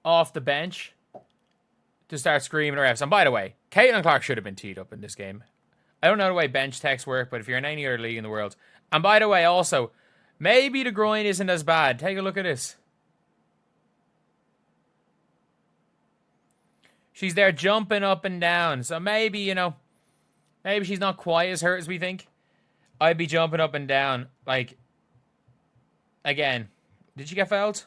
off the bench to start screaming at refs. And by the way, Caitlin Clark should have been teed up in this game. I don't know the way bench techs work, but if you're in any other league in the world. And by the way, also, maybe the groin isn't as bad. Take a look at this. She's there jumping up and down. So maybe, you know, maybe she's not quite as hurt as we think. I'd be jumping up and down. Like, again, did she get fouled?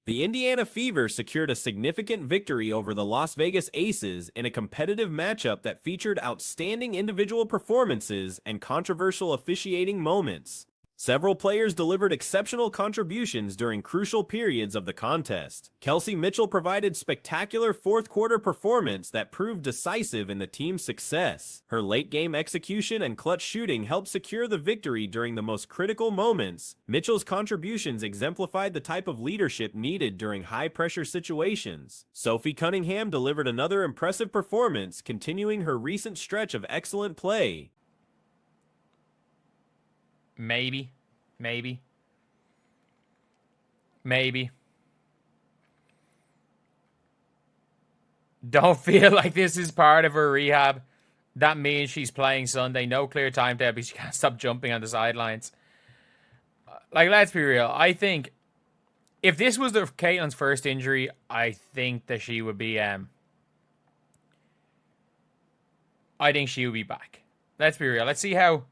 The Indiana Fever secured a significant victory over the Las Vegas Aces in a competitive matchup that featured outstanding individual performances and controversial officiating moments. Several players delivered exceptional contributions during crucial periods of the contest. Kelsey Mitchell provided spectacular fourth-quarter performance that proved decisive in the team's success. Her late-game execution and clutch shooting helped secure the victory during the most critical moments. Mitchell's contributions exemplified the type of leadership needed during high-pressure situations. Sophie Cunningham delivered another impressive performance, continuing her recent stretch of excellent play. Maybe. Don't feel like this is part of her rehab. That means she's playing Sunday. No clear timetable because she can't stop jumping on the sidelines. Like, let's be real. I think if this was Caitlin's first injury, I think that she would be... I think she would be back. Let's be real. Let's see how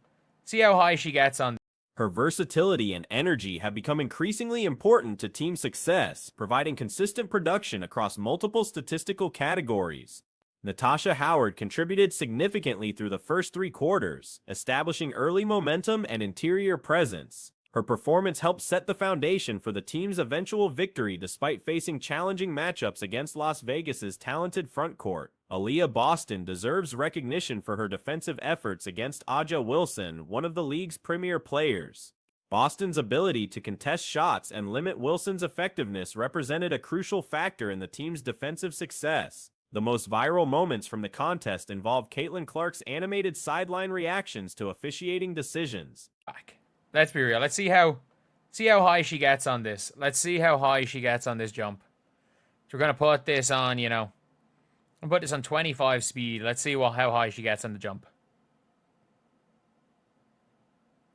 high she gets on. Her versatility and energy have become increasingly important to team success, providing consistent production across multiple statistical categories. Natasha Howard contributed significantly through the first 3 quarters, establishing early momentum and interior presence. Her performance helped set the foundation for the team's eventual victory despite facing challenging matchups against Las Vegas's talented frontcourt. Aaliyah Boston deserves recognition for her defensive efforts against Aja Wilson, one of the league's premier players. Boston's ability to contest shots and limit Wilson's effectiveness represented a crucial factor in the team's defensive success. The most viral moments from the contest involved Caitlin Clark's animated sideline reactions to officiating decisions. Let's be real. Let's see how high she gets on this. Let's see how high she gets on this jump. So we're going to put this on, you know, I'll put this on 25 speed. Let's see how high she gets on the jump.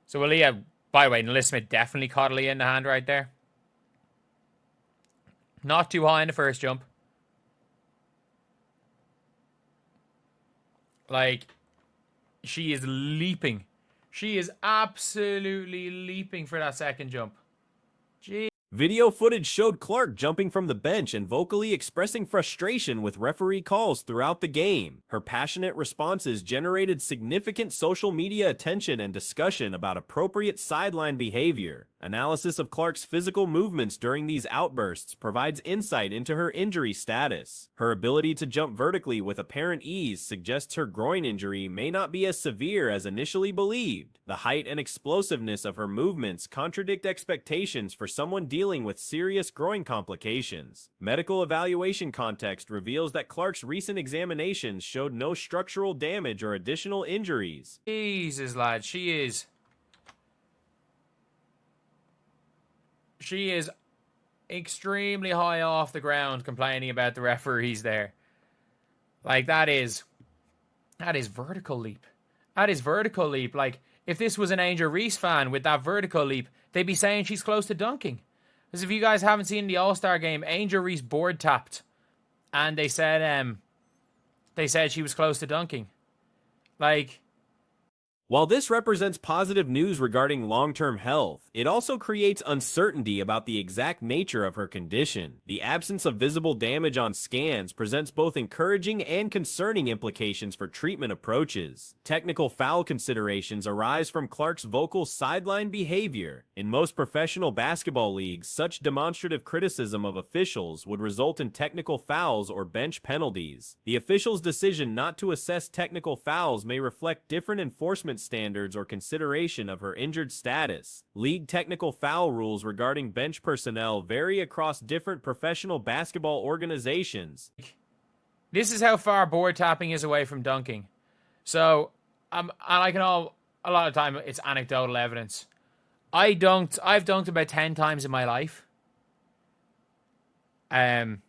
So Aaliyah, by the way, Nalissa Smith definitely caught Aaliyah in the hand right there. Not too high in the first jump. Like, she is leaping. She is absolutely leaping for that second jump. Gee. Video footage showed Clark jumping from the bench and vocally expressing frustration with referee calls throughout the game. Her passionate responses generated significant social media attention and discussion about appropriate sideline behavior. Analysis of Clark's physical movements during these outbursts provides insight into her injury status. Her ability to jump vertically with apparent ease suggests her groin injury may not be as severe as initially believed. The height and explosiveness of her movements contradict expectations for someone dealing with serious groin complications. Medical evaluation context reveals that Clark's recent examinations showed no structural damage or additional injuries. Jesus, lad, she is extremely high off the ground complaining about the referees there. Like, that is vertical leap. That is vertical leap. Like, if this was an Angel Reese fan with that vertical leap, they'd be saying she's close to dunking. Because if you guys haven't seen the All-Star game, Angel Reese board tapped. And they said she was close to dunking. Like, while this represents positive news regarding long-term health, it also creates uncertainty about the exact nature of her condition. The absence of visible damage on scans presents both encouraging and concerning implications for treatment approaches. Technical foul considerations arise from Clark's vocal sideline behavior. In most professional basketball leagues, such demonstrative criticism of officials would result in technical fouls or bench penalties. The official's decision not to assess technical fouls may reflect different enforcement standards or consideration of her injured status. League technical foul rules regarding bench personnel vary across different professional basketball organizations. This is how far board tapping is away from dunking. So, and I can a lot of time it's anecdotal evidence. I've dunked about 10 times in my life. And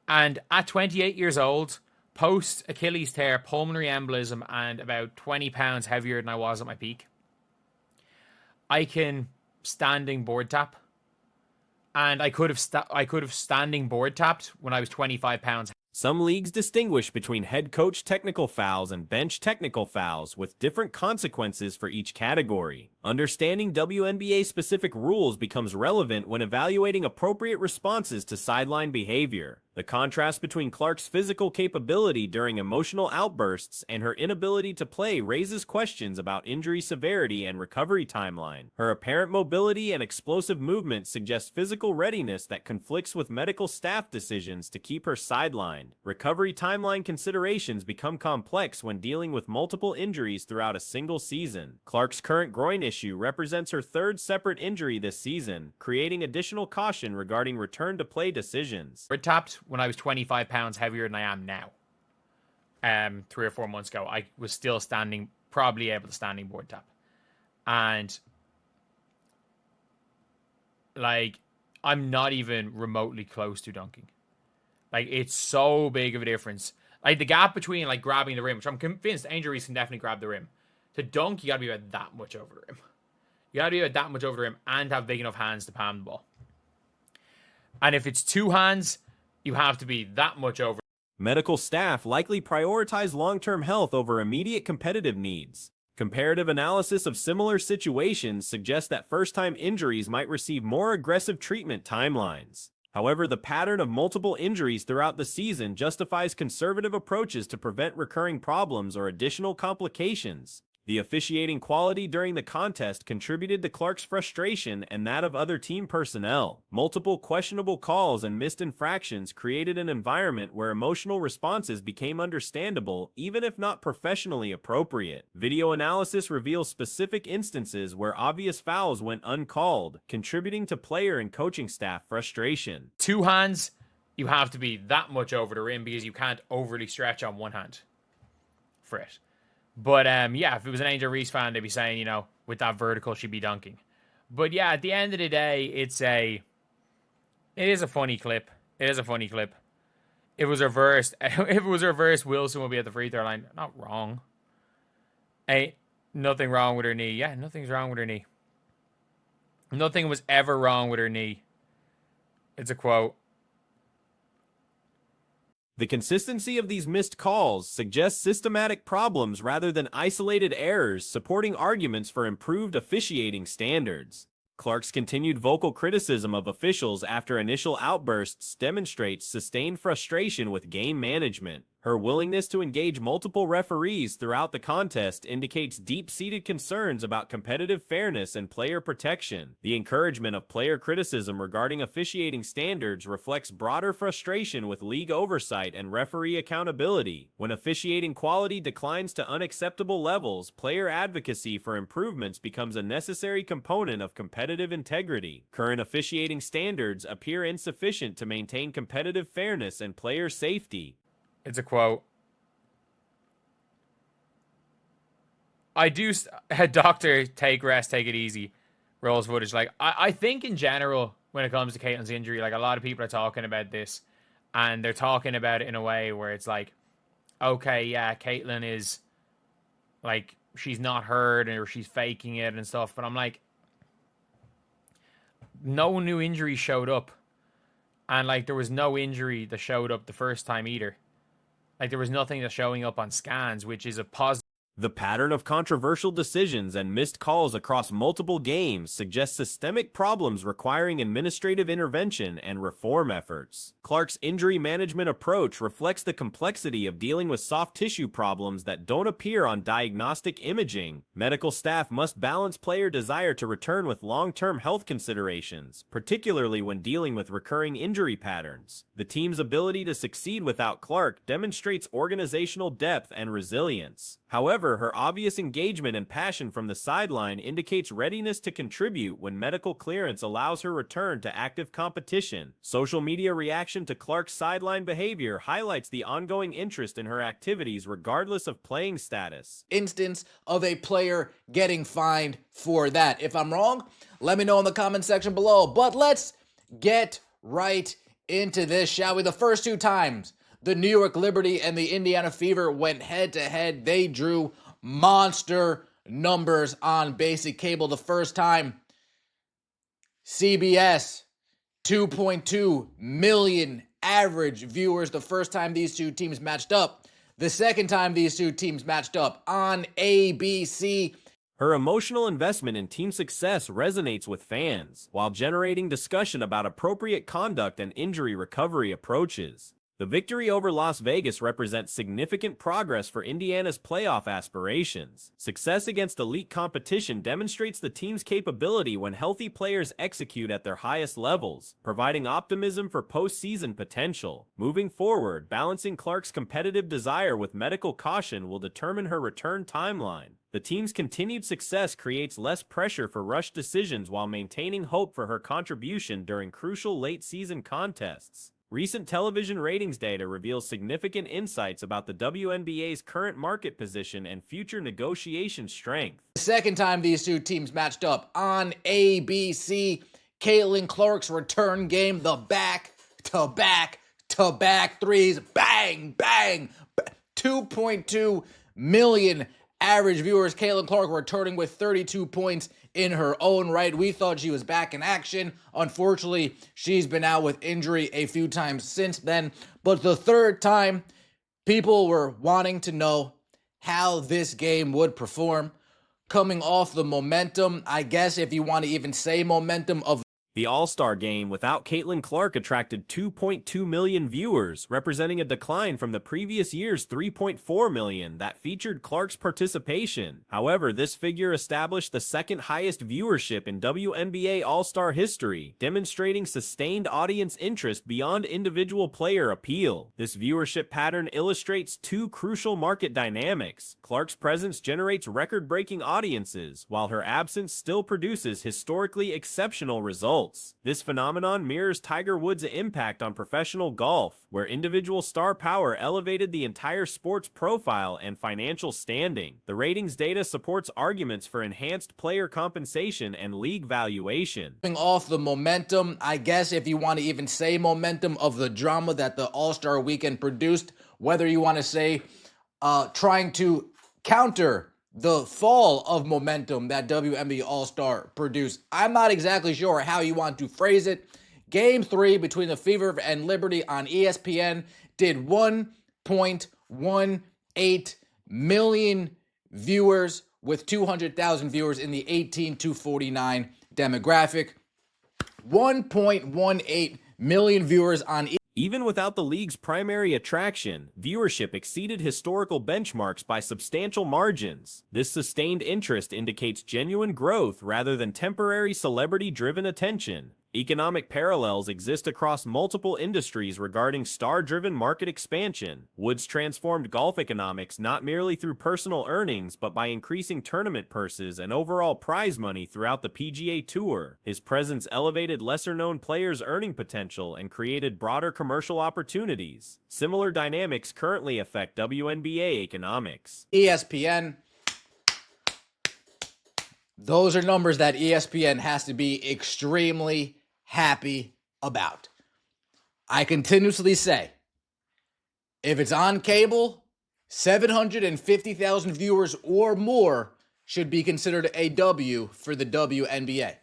at 28 years old, post Achilles tear, pulmonary embolism, and about 20 pounds heavier than I was at my peak, I can standing board tap. And I could have standing board tapped when I was 25 pounds. Some leagues distinguish between head coach technical fouls and bench technical fouls, with different consequences for each category. Understanding WNBA-specific rules becomes relevant when evaluating appropriate responses to sideline behavior. The contrast between Clark's physical capability during emotional outbursts and her inability to play raises questions about injury severity and recovery timeline. Her apparent mobility and explosive movement suggest physical readiness that conflicts with medical staff decisions to keep her sidelined. Recovery timeline considerations become complex when dealing with multiple injuries throughout a single season. Clark's current groin issue represents her third separate injury this season, creating additional caution regarding return-to-play decisions. Board tapped when I was 25 pounds heavier than I am now. 3 or 4 months ago, I was still probably able to standing board tap. And, like, I'm not even remotely close to dunking. Like, it's so big of a difference. Like, the gap between, like, grabbing the rim, which I'm convinced Angel Reese can definitely grab the rim. To dunk, you gotta be about that much over the rim. You gotta be about that much over the rim and have big enough hands to palm the ball. And if it's 2 hands, you have to be that much over. Medical staff likely prioritize long-term health over immediate competitive needs. Comparative analysis of similar situations suggests that first-time injuries might receive more aggressive treatment timelines. However, the pattern of multiple injuries throughout the season justifies conservative approaches to prevent recurring problems or additional complications. The officiating quality during the contest contributed to Clark's frustration and that of other team personnel. Multiple questionable calls and missed infractions created an environment where emotional responses became understandable, even if not professionally appropriate. Video analysis reveals specific instances where obvious fouls went uncalled, contributing to player and coaching staff frustration. 2 hands, you have to be that much over the rim because you can't overly stretch on one hand for it. But, yeah, if it was an Angel Reese fan, they'd be saying, you know, with that vertical, she'd be dunking. But, yeah, at the end of the day, it is a funny clip. It is a funny clip. If it was reversed, Wilson would be at the free throw line. Not wrong. Ain't nothing wrong with her knee. Yeah, nothing's wrong with her knee. Nothing was ever wrong with her knee. It's a quote. The consistency of these missed calls suggests systematic problems rather than isolated errors, supporting arguments for improved officiating standards. Clark's continued vocal criticism of officials after initial outbursts demonstrates sustained frustration with game management. Her willingness to engage multiple referees throughout the contest indicates deep-seated concerns about competitive fairness and player protection. The encouragement of player criticism regarding officiating standards reflects broader frustration with league oversight and referee accountability. When officiating quality declines to unacceptable levels, player advocacy for improvements becomes a necessary component of competitive integrity. Current officiating standards appear insufficient to maintain competitive fairness and player safety. It's a quote. I do, doctor, take rest, take it easy. Rolls footage. Like, I think in general, when it comes to Caitlin's injury, like, a lot of people are talking about this, and they're talking about it in a way where it's like, okay, yeah, Caitlin is, like, she's not hurt, or she's faking it and stuff, but I'm like, no new injury showed up. And, like, there was no injury that showed up the first time either. Like, there was nothing that's showing up on scans, which is a positive. The pattern of controversial decisions and missed calls across multiple games suggests systemic problems requiring administrative intervention and reform efforts. Clark's injury management approach reflects the complexity of dealing with soft tissue problems that don't appear on diagnostic imaging. Medical staff must balance player desire to return with long-term health considerations, particularly when dealing with recurring injury patterns. The team's ability to succeed without Clark demonstrates organizational depth and resilience. However, However, her obvious engagement and passion from the sideline indicates readiness to contribute when medical clearance allows her return to active competition. Social media reaction to Clark's sideline behavior highlights the ongoing interest in her activities regardless of playing status. Instance of a player getting fined for that. If I'm wrong, let me know in the comment section below. But let's get right into this, shall we? The first two times the New York Liberty and the Indiana Fever went head-to-head, they drew monster numbers on basic cable. The first time, CBS, 2.2 million average viewers. The first time these two teams matched up. The second time these two teams matched up on ABC. Her emotional investment in team success resonates with fans, while generating discussion about appropriate conduct and injury recovery approaches. The victory over Las Vegas represents significant progress for Indiana's playoff aspirations. Success against elite competition demonstrates the team's capability when healthy players execute at their highest levels, providing optimism for postseason potential. Moving forward, balancing Clark's competitive desire with medical caution will determine her return timeline. The team's continued success creates less pressure for rushed decisions while maintaining hope for her contribution during crucial late-season contests. Recent television ratings data reveals significant insights about the WNBA's current market position and future negotiation strength. The second time these two teams matched up on ABC, Caitlin Clark's return game, the back-to-back-to-back threes, bang, bang, 2.2 million average viewers. Caitlin Clark returning with 32 points in her own right. We thought she was back in action. Unfortunately, she's been out with injury a few times since then. But the third time, people were wanting to know how this game would perform. Coming off the momentum, I guess if you want to even say momentum, of the All-Star Game without Caitlin Clark attracted 2.2 million viewers, representing a decline from the previous year's 3.4 million that featured Clark's participation. However, this figure established the second highest viewership in WNBA All-Star history, demonstrating sustained audience interest beyond individual player appeal. This viewership pattern illustrates two crucial market dynamics. Clark's presence generates record-breaking audiences, while her absence still produces historically exceptional results. This phenomenon mirrors Tiger Woods' impact on professional golf, where individual star power elevated the entire sport's profile and financial standing. The ratings data supports arguments for enhanced player compensation and league valuation. Coming off the momentum, I guess if you want to even say momentum, of the drama that the All-Star Weekend produced, whether you want to say trying to counter the fall of momentum that WNBA All-Star produced. I'm not exactly sure how you want to phrase it. Game 3 between the Fever and Liberty on ESPN did 1.18 million viewers, with 200,000 viewers in the 18 to 49 demographic. 1.18 million viewers on Even without the league's primary attraction, viewership exceeded historical benchmarks by substantial margins. This sustained interest indicates genuine growth rather than temporary celebrity-driven attention. Economic parallels exist across multiple industries regarding star-driven market expansion. Woods transformed golf economics not merely through personal earnings, but by increasing tournament purses and overall prize money throughout the PGA Tour. His presence elevated lesser-known players' earning potential and created broader commercial opportunities. Similar dynamics currently affect WNBA economics. ESPN. Those are numbers that ESPN has to be extremely happy about. I continuously say, if it's on cable, 750,000 viewers or more should be considered a W for the WNBA.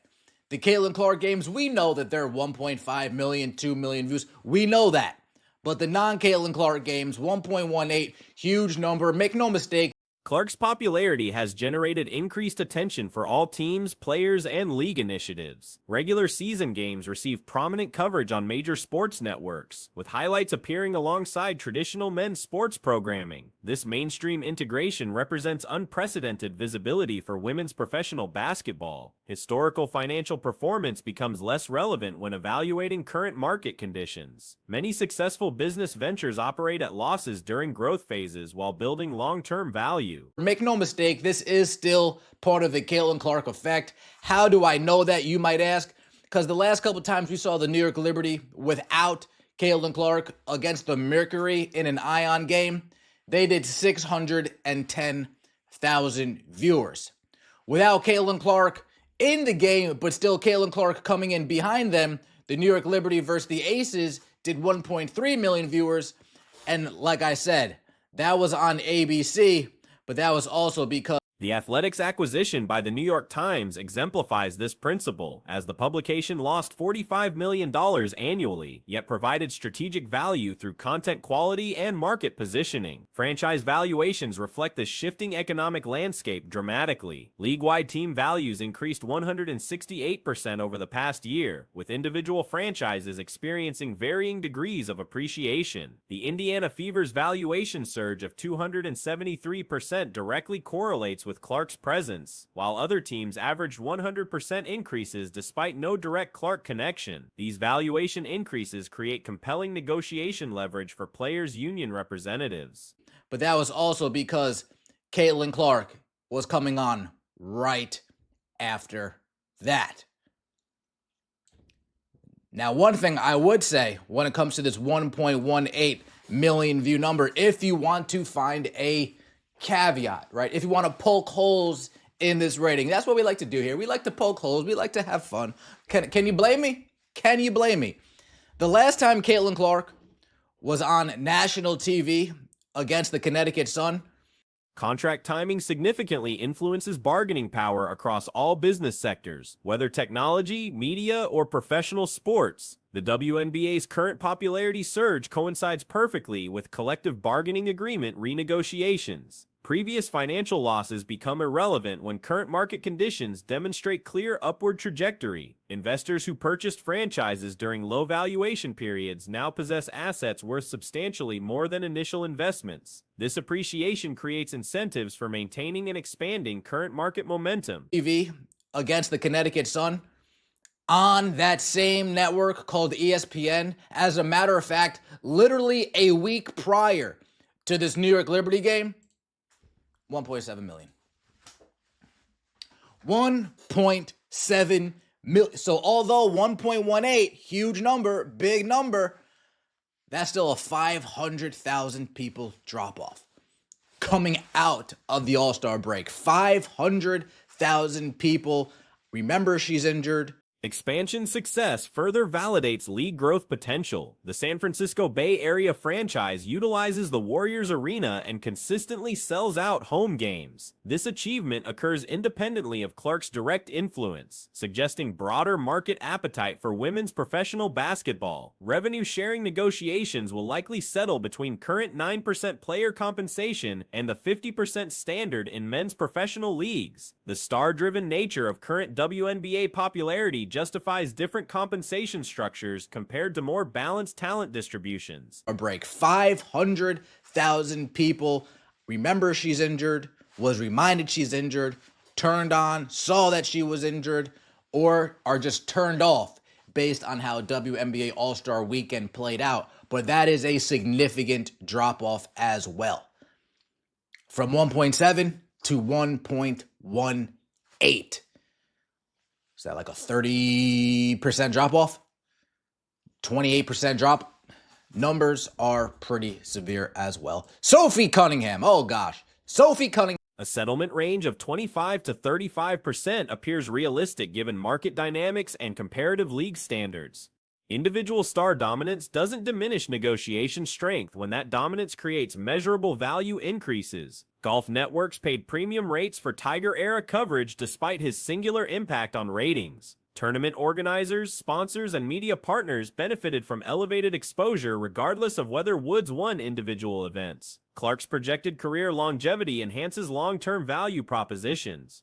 The Caitlin Clark games, we know that they're 1.5 million, 2 million views. We know that. But the non-Caitlin Clark games, 1.18, huge number. Make no mistake, Clark's popularity has generated increased attention for all teams, players, and league initiatives. Regular season games receive prominent coverage on major sports networks, with highlights appearing alongside traditional men's sports programming. This mainstream integration represents unprecedented visibility for women's professional basketball. Historical financial performance becomes less relevant when evaluating current market conditions. Many successful business ventures operate at losses during growth phases while building long-term value. value. Make no mistake, this is still part of the Caitlin Clark effect. How do I know that, you might ask? Because the last couple times we saw the New York Liberty without Caitlin Clark against the Mercury in an Ion game, they did 610,000 viewers. Without Caitlin Clark in the game, but still Caitlin Clark coming in behind them, the New York Liberty versus the Aces did 1.3 million viewers. And like I said, that was on ABC, but that was also because The Athletics acquisition by the New York Times exemplifies this principle, as the publication lost $45 million annually, yet provided strategic value through content quality and market positioning. Franchise valuations reflect the shifting economic landscape dramatically. League-wide team values increased 168% over the past year, with individual franchises experiencing varying degrees of appreciation. The Indiana Fever's valuation surge of 273% directly correlates with Clark's presence, while other teams averaged 100% increases despite no direct Clark connection. These valuation increases create compelling negotiation leverage for players' union representatives. But that was also because Caitlin Clark was coming on right after that. Now, one thing I would say when it comes to this 1.18 million view number, if you want to find a caveat, right? If you want to poke holes in this rating, that's what we like to do here. We like to poke holes. We like to have fun. Can you blame me? Can you blame me? The last time Caitlin Clark was on national TV against the Connecticut Sun, Contract timing significantly influences bargaining power across all business sectors, whether technology, media, or professional sports. The WNBA's current popularity surge coincides perfectly with collective bargaining agreement renegotiations. Previous financial losses become irrelevant when current market conditions demonstrate clear upward trajectory. Investors who purchased franchises during low valuation periods now possess assets worth substantially more than initial investments. This appreciation creates incentives for maintaining and expanding current market momentum. TV against the Connecticut Sun on that same network called ESPN. As a matter of fact, literally a week prior to this New York Liberty game, 1.7 million. 1.7 million. So although 1.18, huge number, big number, that's still a 500,000 people drop off coming out of the All-Star break. 500,000 people. Remember, she's injured. Expansion success further validates league growth potential. The San Francisco Bay Area franchise utilizes the Warriors Arena and consistently sells out home games. This achievement occurs independently of Clark's direct influence, suggesting broader market appetite for women's professional basketball. Revenue sharing negotiations will likely settle between current 9% player compensation and the 50% standard in men's professional leagues. The star-driven nature of current WNBA popularity justifies different compensation structures compared to more balanced talent distributions. A break. 500,000 people. Remember she's injured, was reminded she's injured, turned on, saw that she was injured, or are just turned off based on how WNBA All-Star Weekend played out. But that is a significant drop-off as well. From 1.7 to 1.18. Is that like a 30% drop off? 28% drop? Numbers are pretty severe as well. Sophie Cunningham. Oh gosh. Sophie Cunningham. A settlement range of 25 to 35% appears realistic given market dynamics and comparative league standards. Individual star dominance doesn't diminish negotiation strength when that dominance creates measurable value increases. Golf networks paid premium rates for Tiger-era coverage despite his singular impact on ratings. Tournament organizers, sponsors, and media partners benefited from elevated exposure regardless of whether Woods won individual events. Clark's projected career longevity enhances long-term value propositions.